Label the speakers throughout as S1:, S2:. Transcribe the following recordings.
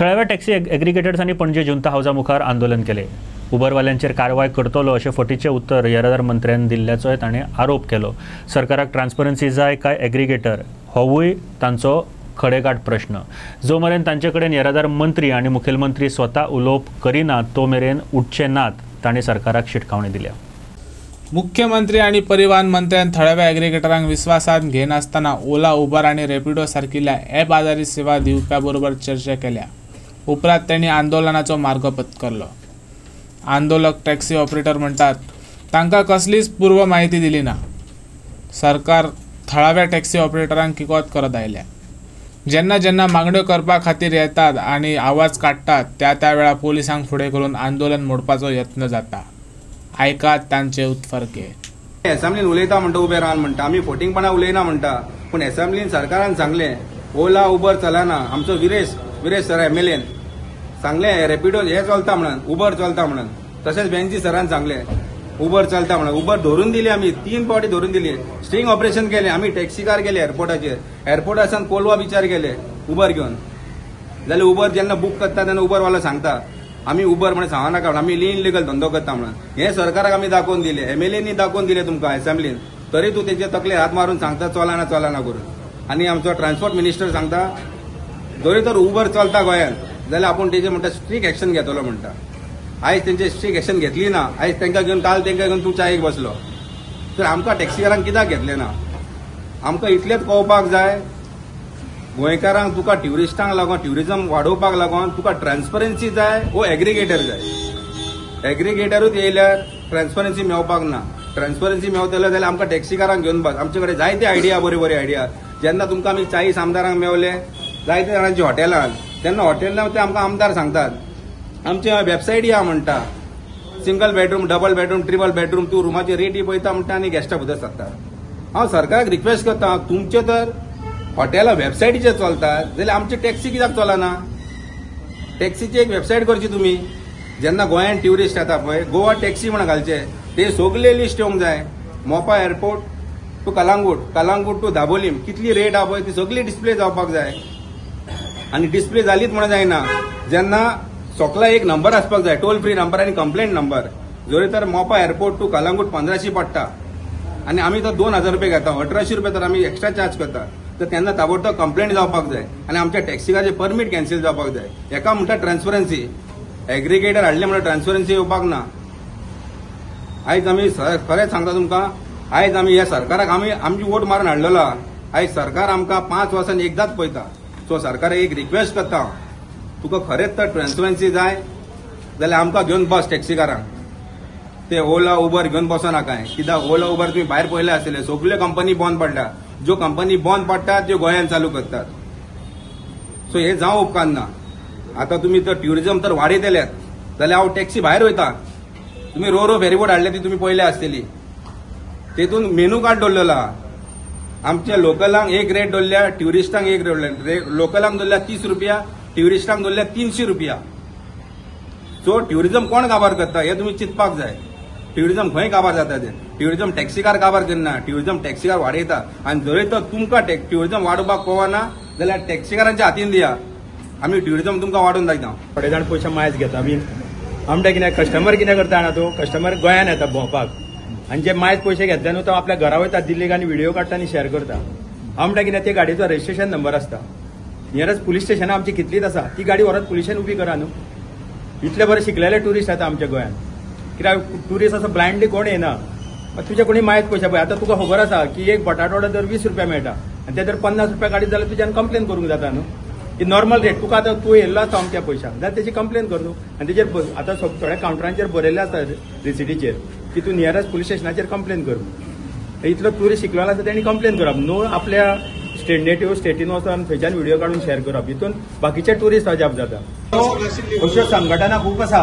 S1: थळाव्या टॅक्सी एग्रिगेटर्सांनी पणजे जुंता हाऊसा मुखार आंदोलन केले। उबरवाल्यांचेर कारवाय करतलो अशें फटीचें उत्तर येरादार मंत्र्यान दिल्ल्याचोय ताणें आरोप केलो। सरकाराक ट्रान्सपरन्सी जाय काय एग्रिगेटर होवूय तांचो खडेगाठ प्रश्न। जो मेरेन तांचे कडेन येरादार मंत्री आनी मुखेलमंत्री स्वता उलोवप करिनात तो मेरेन उठचे नात, तांणी सरकाराक शिटकावणी दिल्या।
S2: मुख्यमंत्री आणि परिवहन मंत्र्यान थळाव्या एग्रिगेटरांक विश्वासात घेनासतना ओला, उबर आणि रॅपिडो सारकिल्या ॲप आधारित सेवा दिवप्याबरोबर चर्चा केल्या। उपरांत त्यांनी आंदोलनाचो मार्ग पत्करलो। आंदोलक टॅक्सी ऑपरेटर म्हणतात तांकां कसलीच पूर्व माहिती दिली ना। सरकार थळाव्या टॅक्सी ऑपरेटरांक किकोत करत आयल्या। जेन्ना जेन्ना मागण्यो करपा खातीर येतात आणि आवाज काडटात त्या वेळा पोलिसांक फुडें करून आंदोलन मोडपाचो यत्न जाता। आयकात तांचे उत्फरके।
S3: असेंब्लीन उलयता म्हणटा उबे रावन म्हणटा, आमी फोटिंगपणा उलयना म्हणटा, पूण असेंब्लीन सरकारान सांगलें ओला उबर चलना। आमचो विरेश सर एमएलएन सांगलें रॅपिडो हे चलता म्हणून, उबर चलता म्हणून। तशेंच बेंची सरान सांगलें उबर चलता म्हणून। उबर धरून दिली, आमी 3 फावटी धरून दिली, स्टिंग ऑपरेशन केलें। आमी टॅक्सीकार गेले एअरपोर्टाचेर, एअरपोर्टासान कोलवा बिचार गेले उबर घेवन। जाल्यार उबर जेन्ना बूक करता तेन्ना उबरवालो सांगता आमी उबर म्हणून सांगनाका, आमी इनलिगल धंदो करता म्हणून। हे सरकाराक आमी दाखोवन दिले, एमएलएनी दाखोवन दिले तुमकां असेंब्लीन, तरी तूं तेचे तकले हात मारून सांगता चलना करून। आनी आमचो ट्रान्सपोर्ट मिनिस्टर सांगता जरी तर उबर चलता गोंयांत जाल्यार आपूण तेजे म्हणटा स्ट्रीक एक्शन घेतलो म्हणटा। आयज तेंचे स्ट्रीक एक्शन घेतली ना, आयज तांकां घेवन काल तांकां घेवन तूं चायेक बसलो, तर आमकां टॅक्सीकारांक कित्याक घेतले ना? आमकां इतलेंच कळपाक जाय गोंयकारांक तुका ट्युरिस्टांक लागून, ट्युरिजम वाडोवपाक लागून तुका ट्रान्सपरन्सी जाय वो एग्रिगेटर जाय। एग्रिगेटरूच येयल्यार ट्रान्सपरन्सी मेळपाक ना। ट्रान्सपरन्सी मेळटले जाल्यार आमकां टॅक्सीकारांक घेवन बस। आमचे कडेन जायते आयडिया बरी आयडिया। जेन्ना तुमकां आमी 40 आमदारांक मेवले जायते जाणांची हॉटेलां, तेन्ना हॉटेलां ते आमकां आमदार सांगतात आमचे वेबसायटी आहा म्हणटा, single bedroom, double bedroom, triple bedroom, तूं रुमाची रेटी पळयता म्हणटा आनी गेस्टां भितर सरता। हांव सरकाराक रिक्वेस्ट करता तुमचे तर हॉटेलां वेबसायटीचेर चलतात जाल्यार आमची टॅक्सी कित्याक चलना? टॅक्सीची एक वेबसायट करची तुमी। जेन्ना गोंयांत ट्युरिस्ट येता पळय गोवा टॅक्सी म्हणून घालचे, ते सगळे लिस्ट येवंक जाय। Mopa airport to Calangute to Dabolim कितली रेट आहा पळय ती सगळी डिस्प्ले जावपाक जाय। आनी डिस्प्ले जालीच म्हणून जायना, जेन्ना सोकला एक नंबर आसपाक जाय, टोल फ्री नंबर आनी कंप्लेंट नंबर। जरी तर मोपा एअरपोर्ट टू कलांगूट 1500 पडटा आनी आमी तो 2000 रुपया घेता, 1800 रुपया तर आमी एक्स्ट्रा चार्ज करता, तर तेन्ना ताबडतोब कंप्लेंट जावपाक जाय आनी आमच्या टॅक्सीकाचे परमीट कॅन्सील जावपाक जाय। एका म्हणटा ट्रान्सपरन्सी, एग्रिगेटर हाडले म्हणून ट्रान्सपरन्सी येवपाक ना। आयज आमी खरेंच सांगता तुमकां, आयज आमी ह्या सरकाराक आमची वोट मारून हाडलेलो आहा। आयज सरकार आमकां 5 वर्सान एकदाच पळयता। सो सरकाराक एक रिक्वेस्ट करता, तुका खरेंच तर ट्रान्सपरन्सी जाय जाल्यार आमकां घेवन बस टॅक्सीकारांक। ते ओला उबर घेवन बसनाका, कित्याक ओला उबर तुमी भायर पळयले आसतले सगल्यो कंपनी बंद पडल्या। ज्यो कंपनी बंद पडटात त्यो गोंयांत चालू करतात। सो हे जावं उपकारना। आता तुमी तर ट्युरिजम तर वाडयतल्यात जाल्यार हांव टॅक्सी भायर वयता। तुमी रो फेरीबोट हाडले ती तुमी पळयले आसतली, तेतून मेनू कार्ड दवरलेलो आहा। आमच्या लोकलांक एक रेट दवरल्या, ट्युरिस्टांक एक रेट, लोकलांक दवरल्या 30 रुपया, ट्युरिस्टांक दवरल्या 300 रुपया। सो ट्युरिजम कोण काबार करता हे तुमी चिंतपाक जाय। ट्युरिजम खंय काबार जाता ते? ट्युरिजम टॅक्सीकार काबार करना, ट्युरिजम टॅक्सीकार वाडयता। आनी जरी तर तुमकां ट्युरिजम वाडोवपाक कळना जाल्यार टॅक्सीकारांच्या हातीन दिया, आमी ट्युरिजम तुमकां वाडोवन दाखयता।
S4: थोडे जाण पयशे मायज घेता बीन आमच्या कितें कस्टमर कितें करता जाणा तूं, कस्टमर गोंयांत येता भोंवपाक आनी जे मायज पयशे घेतले न्हू तो आपल्या घरा वयता दिल्लीक आनी व्हिडिओ काडटा आनी शेअर करता। आमच्या कितें ते गाडयेचो रजिस्ट्रेशन नंबर आसता, नियरस्ट पुलीस स्टेशनां आमची कितलीच आसा, ती गाडी व्हरत पुलिशेन उबी करा न्हू। इतले बरे शिकलेले ट्युरिस्ट येता आमच्या गोंयांत, कित्याक ट्युरिस्ट असो ब्लायंडली कोण येना। तुजे कोणी मायज पयशे पळय, आतां तुका खबर आसा की एक बटाटो वडा जर 20 रुपया मेळटा आनी ते जर 50 रुपया गाडी जाल्यार तुज्यान कंप्लेन करूंक जाता न्हू। ही नॉर्मल रेट, तुका आतां तूं येयल्लो आसा अमक्या पयशांक जाल्यार तेजी कंप्लेन कर न्हू। आनी तेजेर आतां थोड्या कावंटरांचेर बरयल्लें आसता रिसिटीचेर की तूं नियरस्ट पुलीस स्टेशनाचेर कंप्लेन कर। इतलो ट्युरिस्ट शिकलेलो आसा तेणी कंप्लेन करप न्हू, आपल्या स्टेटीन वचून थंयच्यान व्हिडिओ काडून शेअर करप, हितून बाकीचे ट्युरिस्ट अजाप जाता। अश्यो संघटना खूब आसा।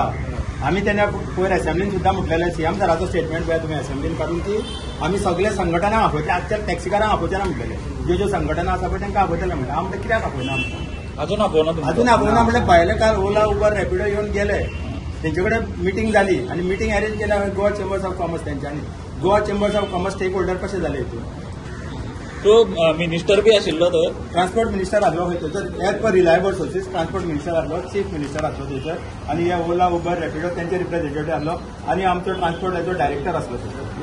S4: आमी तेन्ना पयर असेंब्लीन सुद्दां म्हटलेलें, सीएम सराचो स्टेटमेंट पळय तुमी असेंब्लीन काडून की आमी सगळे संघटना आपयतले, आजच्या टॅक्सीकारांक आपयतना म्हटलेले, ज्यो संघटना आसा पळय तांकां आपयतले म्हणटा। आमी कित्याक आपयना? अजून आपयना म्हणजे भायले काल ओला उबर रॅपिडो येवन गेले, तेंचे कडेन मिटींग जाली आनी मिटींग अरेंज केल्या गोवा चेंबर्स ऑफ कॉमर्स तेंच्यांनी। Goa chambers of commerce stakeholder कशे जाले हितून?
S5: तो मिनिस्टर बी आशिल्लो तो
S4: ट्रान्सपोर्ट मिनिस्टर आसलो थंयसर as per reliable sources transport minister आसलो चीफ मिनिस्टर आसलो थंयसर आनी हे ओला उबर रॅपिडो त्यांचे रिप्रेझेंटेटिव्ह आसलो आनी आमचो ट्रान्सपोर्टाचो डायरेक्टर आसलो थंयसर